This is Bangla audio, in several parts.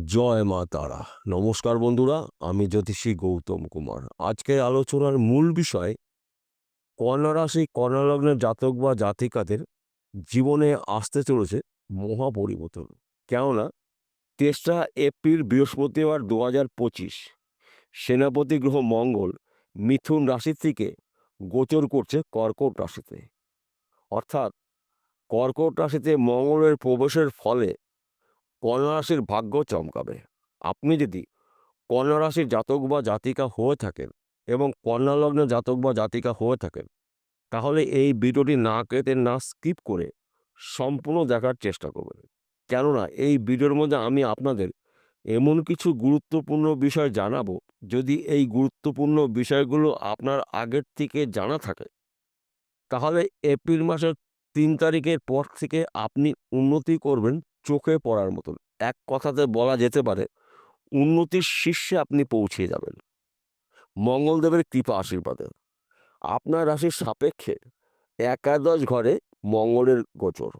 জয় মা তারা। নমস্কার বন্ধুরা, আমি জ্যোতিষী গৌতম কুমার। আজকের আলোচনার মূল বিষয় কন্যা রাশি কন্যা লগ্নের জাতক বা জাতিকাদের জীবনে আসতে চলেছে মহা পরিবর্তন। কেননা ৩রা এপ্রিল বৃহস্পতিবার ২০২৫ সেনাপতি গ্রহ মঙ্গল মিথুন রাশি থেকে গোচর করছে কর্কট রাশিতে। অর্থাৎ কর্কট রাশিতে মঙ্গলের প্রবেশের ফলে কন্যা রাশির ভাগ্য চমকাবে। আপনি যদি কন্যা রাশির জাতক বা জাতিকা হয়ে থাকেন এবং কন্যা লগ্নের জাতক বা জাতিকা হয়ে থাকেন, তাহলে এই ভিডিওটি না কেটে না স্কিপ করে সম্পূর্ণ দেখার চেষ্টা করবেন। কেননা এই ভিডিওর মধ্যে আমি আপনাদের এমন কিছু গুরুত্বপূর্ণ বিষয় জানাবো, যদি এই গুরুত্বপূর্ণ বিষয়গুলো আপনার আগের থেকে জানা থাকে, তাহলে এপ্রিল মাসের ৩ তারিখের পর থেকে আপনি উন্নতি করবেন চোখে পড়ার মতন। এক কথাতে বলা যেতে পারে উন্নতির শীর্ষে আপনি পৌঁছে যাবেন মঙ্গলদেবের কৃপা আশীর্বাদে। আপনার রাশির সাপেক্ষে একাদশ ঘরে মঙ্গলের গোচর।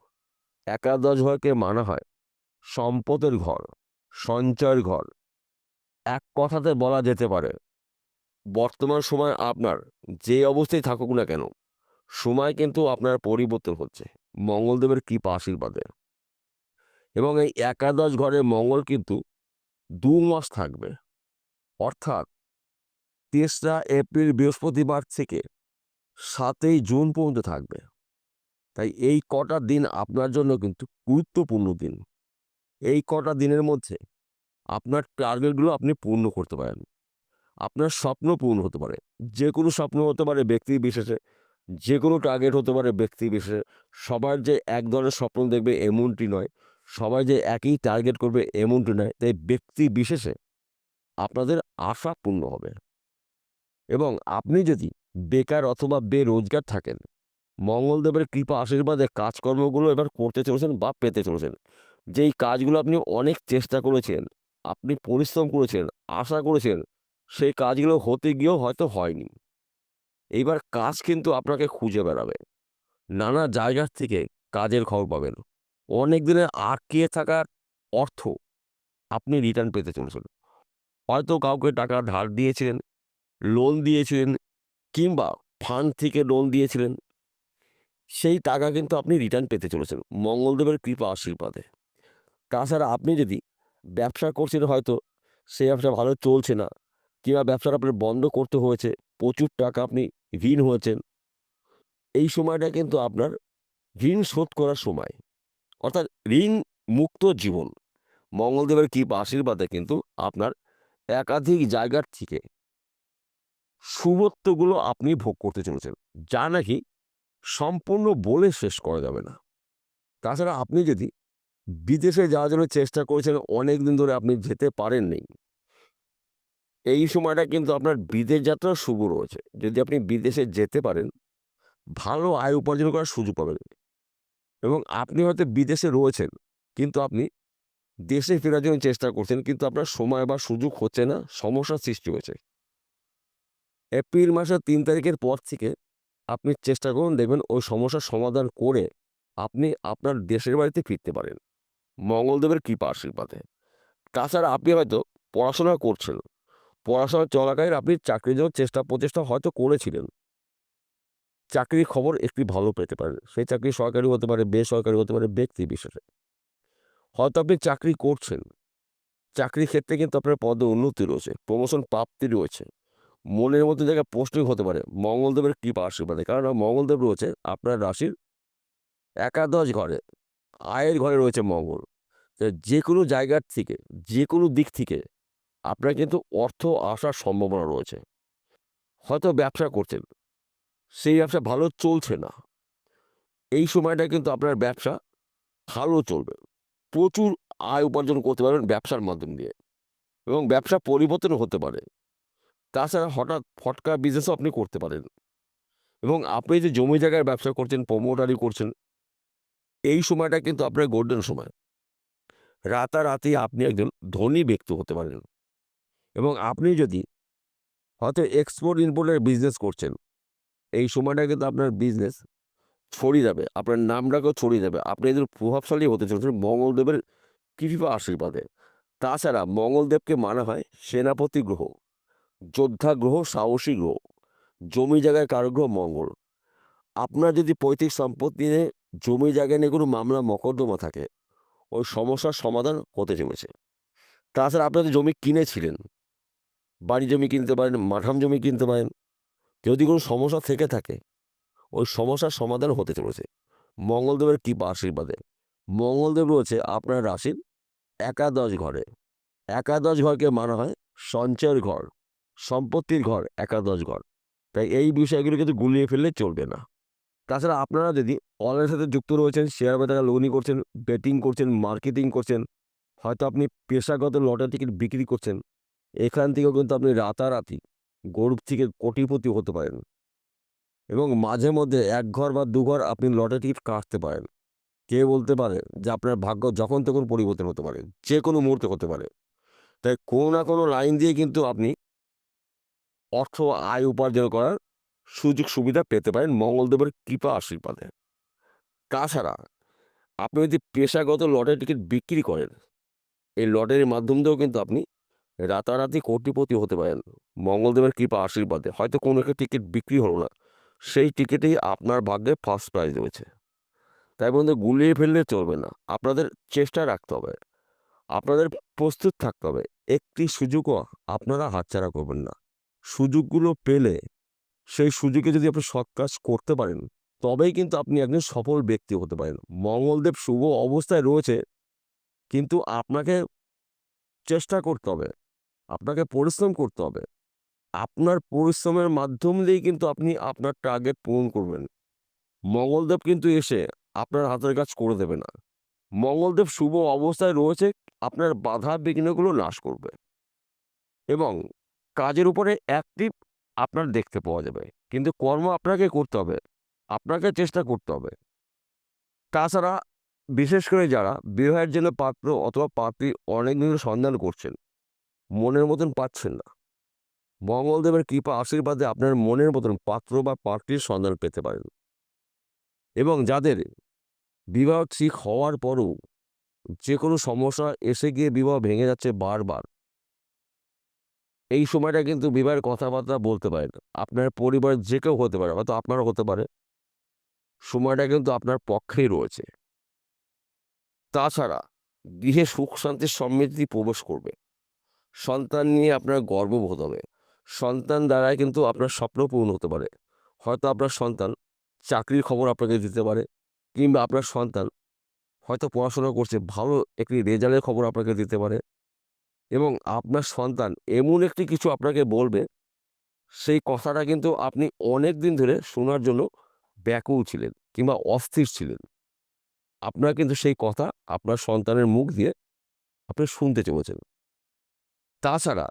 একাদশ ঘরকে মানা হয় সম্পদের ঘর, সঞ্চয়ের ঘর। এক কথাতে বলা যেতে পারে বর্তমান সময় আপনার যে অবস্থায় থাকুক না কেন, সময় কিন্তু আপনার পরিবর্তন হচ্ছে মঙ্গলদেবের কৃপা আশীর্বাদে। এবং এই একাদশ ঘরে মঙ্গল কিন্তু ২ মাস থাকবে, অর্থাৎ ৩রা এপ্রিল বৃহস্পতিবার থেকে ৭ই জুন পর্যন্ত থাকবে। তাই এই কটা দিন আপনার জন্য কিন্তু গুরুত্বপূর্ণ দিন। এই কটা দিনের মধ্যে আপনার টার্গেটগুলো আপনি পূর্ণ করতে পারেন। আপনার স্বপ্ন পূর্ণ হতে পারে। যে কোনো স্বপ্ন হতে পারে ব্যক্তি বিশেষে, যে কোনো টার্গেট হতে পারে ব্যক্তি বিশেষে। সবার যে এক ধরনের স্বপ্ন দেখবে এমনটি নয়, সবাই যে একই টার্গেট করবে এমনটি নয়। তাই ব্যক্তি বিশেষে আপনাদের আশা পূর্ণ হবে। এবং আপনি যদি বেকার অথবা বেরোজগার থাকেন, মঙ্গলদেবের কৃপা আশীর্বাদে কাজকর্মগুলো এবার করতে চলেছেন বা পেতে চলেছেন। যেই কাজগুলো আপনি অনেক চেষ্টা করেছেন, আপনি পরিশ্রম করেছেন, আশা করেছেন, সেই কাজগুলো হতে গিয়েও হয়তো হয়নি। এইবার কাজ কিন্তু আপনাকে খুঁজে বেড়াবে। নানা জায়গার থেকে কাজের খবর পাবেন। অনেক দিনের আটকে থাকার অর্থ আপনি রিটার্ন পেতে চলেছেন। হয়তো কাউকে টাকা ধার দিয়েছিলেন, লোন দিয়েছিলেন, কিংবা ফান্ড থেকে লোন দিয়েছিলেন, সেই টাকা কিন্তু আপনি রিটার্ন পেতে চলেছেন মঙ্গলদেবের কৃপা আশীর্বাদে। তাছাড়া আপনি যদি ব্যবসা করছেন, হয়তো সেই ব্যবসা ভালো চলছে না, কিংবা ব্যবসাটা আপনার বন্ধ করতে হয়েছে, প্রচুর টাকা আপনি ঋণ হয়েছেন, এই সময়টা কিন্তু আপনার ঋণ শোধ করার সময়। অর্থাৎ ঋণ মুক্ত জীবন মঙ্গলদেবের কৃপা আশীর্বাদে কিন্তু আপনার একাধিক জায়গার থেকে শুভত্বগুলো আপনি ভোগ করতে চলেছেন, যা নাকি সম্পূর্ণ বলে শেষ করা যাবে না। তাছাড়া আপনি যদি বিদেশে যাওয়ার জন্য চেষ্টা করেছেন, অনেক দিন ধরে আপনি যেতে পারেননি, এই সময়টা কিন্তু আপনার বিদেশ যাত্রার শুভ রয়েছে। যদি আপনি বিদেশে যেতে পারেন, ভালো আয় উপার্জন করার সুযোগ পাবেন। এবং আপনি হয়তো বিদেশে রয়েছেন, কিন্তু আপনি দেশে ফেরার জন্য চেষ্টা করছেন, কিন্তু আপনার সময় বা সুযোগ হচ্ছে না, সমস্যার সৃষ্টি হয়েছে। এপ্রিল মাসের ৩ তারিখের পর থেকে আপনি চেষ্টা করুন, দেখবেন ওই সমস্যার সমাধান করে আপনি আপনার দেশের বাড়িতে ফিরতে পারেন মঙ্গলদেবের কৃপা আশীর্বাদে। তাছাড়া আপনি হয়তো পড়াশোনা করছেন, পড়াশোনা চলাকালীন আপনি চাকরির জন্য চেষ্টা প্রচেষ্টা হয়তো করেছিলেন। চাকরির খবর একটি ভালো পেতে পারেন। সেই চাকরি সরকারি হতে পারে, বেসরকারি হতে পারে, ব্যক্তি বিশেষে। হয়তো আপনি চাকরি করছেন, চাকরির ক্ষেত্রে কিন্তু আপনার পদে উন্নতি রয়েছে, প্রমোশন প্রাপ্তি রয়েছে, মনের মতো জায়গায় পোস্টিং হতে পারে মঙ্গলদেবের কৃপা আশীর্বাদে। কারণ মঙ্গলদেব রয়েছে আপনার রাশির একাদশ ঘরে, আয়ের ঘরে রয়েছে মঙ্গল। যে কোনো জায়গার থেকে, যে কোনো দিক থেকে আপনার কিন্তু অর্থ আসার সম্ভাবনা রয়েছে। হয়তো ব্যবসা করছেন, সেই ব্যবসা ভালো চলছে না, এই সময়টা কিন্তু আপনার ব্যবসা ভালো চলবে। প্রচুর আয় উপার্জন করতে পারবেন ব্যবসার মাধ্যম দিয়ে, এবং ব্যবসা পরিবর্তন হতে পারে। তাছাড়া হঠাৎ ফটকা বিজনেসও আপনি করতে পারেন। এবং আপনি যে জমি জায়গায় ব্যবসা করছেন, প্রমোটারি করছেন, এই সময়টা কিন্তু আপনার গোল্ডেন সময়। রাতারাতি আপনি একজন ধনী ব্যক্তি হতে পারেন। এবং আপনি যদি হয়তো এক্সপোর্ট ইম্পোর্টের বিজনেস করছেন, এই সময়টা কিন্তু আপনার বিজনেস ছড়িয়ে যাবে, আপনার নামটাকেও ছড়িয়ে যাবে। আপনি একজন প্রভাবশালী হতে চলেছেন মঙ্গলদেবের কৃপা আশীর্বাদে। তাছাড়া মঙ্গলদেবকে মানা হয় সেনাপতি গ্রহ, যোদ্ধা গ্রহ, সাহসী গ্রহ, জমি জায়গায় কারক গ্রহ মঙ্গল। আপনার যদি পৈতৃক সম্পত্তি নিয়ে, জমি জায়গা নিয়ে কোনো মামলা মকদ্দমা থাকে, ওই সমস্যার সমাধান হতে চলেছে। তাছাড়া আপনি যদি জমি কিনেছিলেন, বাড়ি জমি কিনতে পারেন, মাঠাম জমি কিনতে পারেন, যদি কোনো সমস্যা থেকে থাকে, ওই সমস্যার সমাধান হতে চলেছে মঙ্গলদেবের কৃপা আশীর্বাদে। মঙ্গলদেব রয়েছে আপনার রাশির একাদশ ঘরে। একাদশ ঘরকে মানা হয় সঞ্চয়ের ঘর, সম্পত্তির ঘর, একাদশ ঘর। তাই এই বিষয়গুলো কিন্তু গুলিয়ে ফেললে চলবে না। তাছাড়া আপনারা যদি অনলাইনের সাথে যুক্ত রয়েছেন, শেয়ার বাজারে লগ্নি করছেন, বেটিং করছেন, মার্কেটিং করছেন, হয়তো আপনি পেশাগত লটারি টিকিট বিক্রি করছেন, এখান থেকেও কিন্তু আপনি রাতারাতি গরিব থেকে কোটিপতি হতে পারেন। এবং মাঝে মধ্যে এক ঘর বা দু ঘর আপনি লটারি টিকিট কাটতে পারেন। কে বলতে পারে যে আপনার ভাগ্য যখন তখন পরিবর্তন হতে পারে, যে কোনো মুহূর্তে হতে পারে। তাই কোনো না কোনো লাইন দিয়ে কিন্তু আপনি অর্থ আয় উপার্জন করার সুযোগ সুবিধা পেতে পারেন মঙ্গলদেবের কৃপা আশীর্বাদে। তাছাড়া আপনি যদি পেশাগত লটারি টিকিট বিক্রি করেন, এই লটারির মাধ্যম দিয়েও কিন্তু আপনি রাতারাতি কোটিপতি হতে পারেন মঙ্গলদেবের কৃপা আশীর্বাদে। হয়তো কোনো একটা টিকিট বিক্রি হলো না, সেই টিকিটেই আপনার ভাগ্যে ফার্স্ট প্রাইজ রয়েছে। তাই বন্ধু, গুলিয়ে ফেললে চলবে না, আপনাদের চেষ্টা রাখতে হবে, আপনাদের প্রস্তুত থাকতে হবে। একটি সুযোগও আপনারা হাতছাড়া করবেন না। সুযোগগুলো পেলে সেই সুযোগে যদি আপনি সৎ কাজ করতে পারেন, তবেই কিন্তু আপনি একজন সফল ব্যক্তি হতে পারেন। মঙ্গলদেব শুভ অবস্থায় রয়েছে, কিন্তু আপনাকে চেষ্টা করতে হবে, আপনাকে পরিশ্রম করতে হবে। আপনার পরিশ্রমের মাধ্যম দিয়েই কিন্তু আপনি আপনার টার্গেট পূরণ করবেন। মঙ্গলদেব কিন্তু এসে আপনার হাতের কাজ করে দেবে না। মঙ্গলদেব শুভ অবস্থায় রয়েছে, আপনার বাধা বিঘ্নগুলো নাশ করবে এবং কাজের উপরে অ্যাক্টিভ আপনার দেখতে পাওয়া যাবে। কিন্তু কর্ম আপনাকে করতে হবে, আপনাকে চেষ্টা করতে হবে। তাছাড়া বিশেষ করে যারা বিবাহের জন্য পাত্র অথবা পাত্রী অনেক দিন ধরে সন্ধান করছেন, মনের মতন পাচ্ছেন না, মঙ্গলদেবের কৃপা আশীর্বাদে আপনার মনের মতন পাত্র বা পাত্রীর সন্ধান পেতে পারেন। এবং যাদের বিবাহ ঠিক হওয়ার পরও যে কোনো সমস্যা এসে গিয়ে বিবাহ ভেঙে যাচ্ছে বারবার, এই সময়টা কিন্তু বিবাহের কথাবার্তা বলতে পারেন। আপনার পরিবারের যে কেউ হতে পারে, হয়তো আপনারও হতে পারে। সময়টা কিন্তু আপনার পক্ষেই রয়েছে। তাছাড়া গৃহে সুখ শান্তির সমৃদ্ধি প্রবেশ করবে। সন্তান নিয়ে আপনার গর্ববোধ হবে। সন্তান দ্বারাই কিন্তু আপনার স্বপ্ন পূরণ হতে পারে। হয়তো আপনার সন্তান চাকরির খবর আপনাকে দিতে পারে, কিংবা আপনার সন্তান হয়তো পড়াশোনা করছে, ভালো একটি রেজাল্টের খবর আপনাকে দিতে পারে। এবং আপনার সন্তান এমন একটি কিছু আপনাকে বলবে, সেই কথাটা কিন্তু আপনি অনেক দিন ধরে শোনার জন্য ব্যাকুল ছিলেন কিংবা অস্থির ছিলেন। আপনার কিন্তু সেই কথা আপনার সন্তানের মুখ দিয়ে আপনি শুনতে চলেছেন। তাছাড়া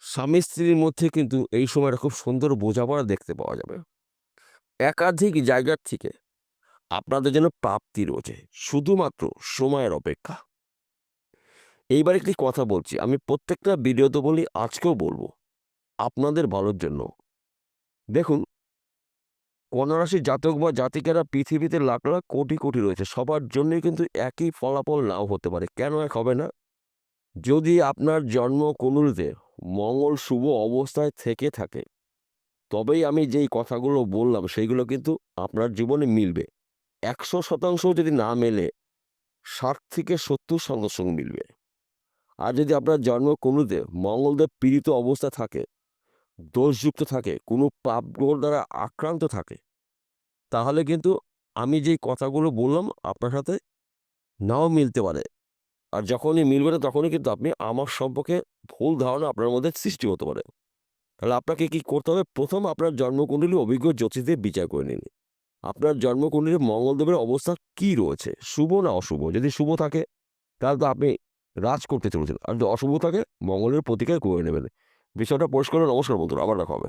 স্বামী স্ত্রীর মধ্যে কিন্তু এই সময়টা খুব সুন্দর বোঝাপড়া দেখতে পাওয়া যাবে। একাধিক জায়গার থেকে আপনাদের জন্য প্রাপ্তি রয়েছে, শুধুমাত্র সময়ের অপেক্ষা। এইবার একটি কথা বলছি, আমি প্রত্যেকটা ভিডিওতে বলি, আজকেও বলবো, আপনাদের ভালোর জন্য। দেখুন, কন্যা রাশির জাতক বা জাতিকারা পৃথিবীতে লাখ লাখ কোটি কোটি রয়েছে, সবার জন্যই কিন্তু একই ফলাফল নাও হতে পারে। কেন এক হবে না? যদি আপনার জন্ম কুণ্ডলিতে মঙ্গল শুভ অবস্থায় থেকে থাকে, তবেই আমি যেই কথাগুলো বললাম সেইগুলো কিন্তু আপনার জীবনে মিলবে। 100% যদি না মেলে, 60 থেকে 70% মিলবে। আর যদি আপনার জন্ম কুণ্ডলিতে মঙ্গলদেব পীড়িত অবস্থা থাকে, দোষযুক্ত থাকে, কোনো পাপ গ্রহ দ্বারা আক্রান্ত থাকে, তাহলে কিন্তু আমি যেই কথাগুলো বললাম আপনার সাথে নাও মিলতে পারে। আর যখনই মিলবে না, তখনই কিন্তু আপনি আমার সম্পর্কে ভুল ধারণা আপনার মধ্যে সৃষ্টি হতে পারে। তাহলে আপনাকে কি করতে হবে? প্রথম আপনার জন্মকুণ্ডলী অভিজ্ঞ জ্যোতিষীদের বিচার করে নিন। আপনার জন্মকুণ্ডলীর মঙ্গলদেবের অবস্থা কি রয়েছে, শুভ না অশুভ? যদি শুভ থাকে, তাহলে তো আপনি রাজ করতে চলেছেন। আর যদি অশুভ থাকে, মঙ্গলের প্রতিকার করে নেবেন। বিষয়টা পরিষ্কার হলো। নমস্কার বন্ধুরা, আবার দেখা হবে।